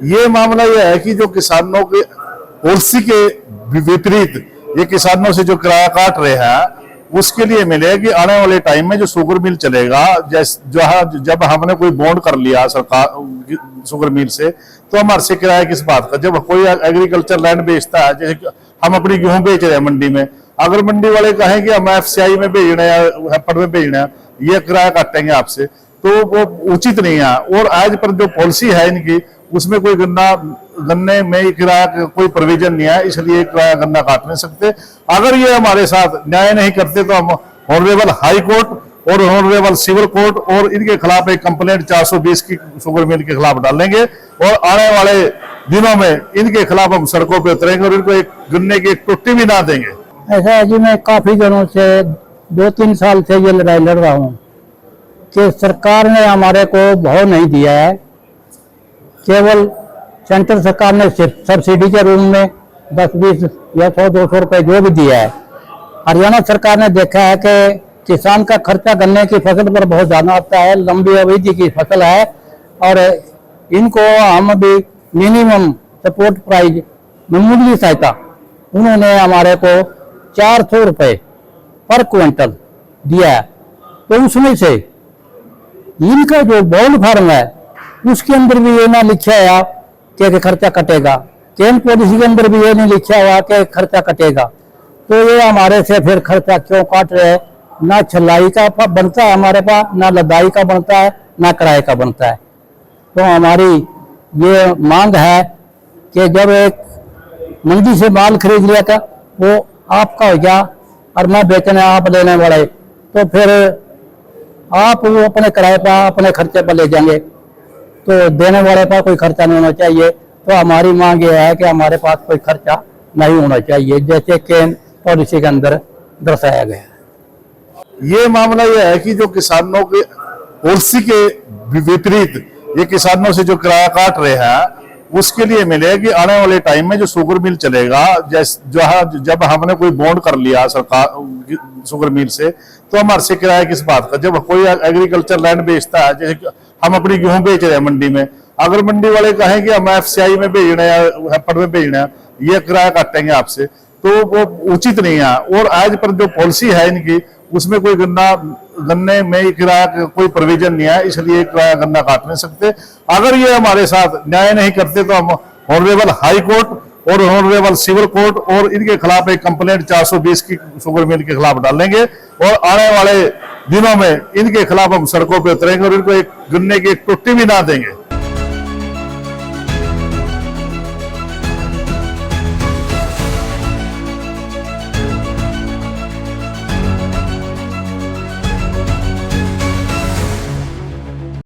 ये मामला यह है कि जो किसानों के पॉलिसी के विपरीत ये किसानों से जो किराया काट रहे हैं उसके लिए मिले कि आने वाले टाइम में जो शुगर मिल चलेगा, जब हमने कोई बॉन्ड कर लिया सरकार शुगर मिल से, तो हमारे से किराया किस बात का। जब कोई एग्रीकल्चर लैंड बेचता है, जैसे हम अपनी गेहूं बेच रहे हैं मंडी में, अगर मंडी वाले कहें कि हम FCI में भेजना है या हेपड़ में भेजना है, ये किराया काटेंगे आपसे, तो वो उचित नहीं है। और आज पर जो पॉलिसी है इनकी, उसमें कोई गन्ने में किराया कोई प्रोविजन नहीं है, इसलिए किराया गन्ना काट नहीं सकते। अगर ये हमारे साथ न्याय नहीं करते तो हम ऑनरेबल हाई कोर्ट और ऑनरेबल सिविल कोर्ट और इनके खिलाफ एक कंप्लेंट 420 की शुगर मिल के खिलाफ डालेंगे और आने वाले दिनों में इनके खिलाफ हम सड़कों पर उतरेंगे और इनको एक गन्ने की एक टुट्टी भी ना देंगे। ऐसा है जी, मैं काफी दिनों से 2-3 साल से ये लड़ाई लड़ रहा हूँ कि सरकार ने हमारे को भाव नहीं दिया है। केवल सेंट्रल सरकार ने सब्सिडी के रूप में 10-20 या 100-200 रुपए जो भी दिया है। हरियाणा सरकार ने देखा है कि किसान का खर्चा गन्ने की फसल पर बहुत ज्यादा आता है, लंबी अवधि की फसल है, और इनको हम भी मिनिमम सपोर्ट प्राइस मूल्य सहायता उन्होंने हमारे को 400 रुपए पर क्विंटल दिया है। तो उसमें से इनका जो बॉन्ड फार्म है उसके अंदर भी ये ना लिखा है कि खर्चा कटेगा, केन पॉलिसी के अंदर भी ये नहीं लिखा हुआ कि खर्चा कटेगा। तो ये हमारे से फिर खर्चा क्यों काट रहे हैं? ना छलाई का बनता है हमारे पास, ना लदाई का बनता है, ना किराए का बनता है। तो हमारी ये मांग है कि जब एक मंडी से माल खरीद लिया था वो आपका हो गया और मैं बेचने आप लेने वाले, तो फिर आप वो अपने किराए पर अपने खर्चे पर ले जाएंगे, तो देने वाले पर कोई खर्चा नहीं होना चाहिए। तो हमारी मांग ये है कि हमारे पास कोई खर्चा नहीं होना चाहिए, जैसे केन पॉलिसी के अंदर दर्शाया गया है। ये मामला यह है कि जो किसानों के पॉलिसी के विपरीत ये किसानों से जो किराया काट रहे हैं उसके लिए मिले कि आने वाले टाइम में जो शुगर मिल चलेगा, जब हमने कोई बॉन्ड कर लिया सरकार शुगर मिल से, तो हमारे से किराया किस बात का। जब कोई एग्रीकल्चर लैंड बेचता है, जैसे हम अपनी गेहूं बेच रहे हैं मंडी में, अगर मंडी वाले कहें कि हम FCI में भेजना है या हेपड़ में भेजना है, ये किराया काटेंगे आपसे, तो वो उचित नहीं है। और आज पर जो पॉलिसी है इनकी, उसमें कोई गन्ने में किराया कोई प्रोविजन नहीं है, इसलिए किराया गन्ना काट नहीं सकते। अगर ये हमारे साथ न्याय नहीं करते तो हम ऑनरेबल हाई कोर्ट और ऑनरेबल सिविल कोर्ट और इनके खिलाफ एक कंप्लेंट 420 की शुगर मिल के खिलाफ डालेंगे और आने वाले दिनों में इनके खिलाफ हम सड़कों पर उतरेंगे और इनको एक गन्ने की एक टुट्टी भी ना देंगे।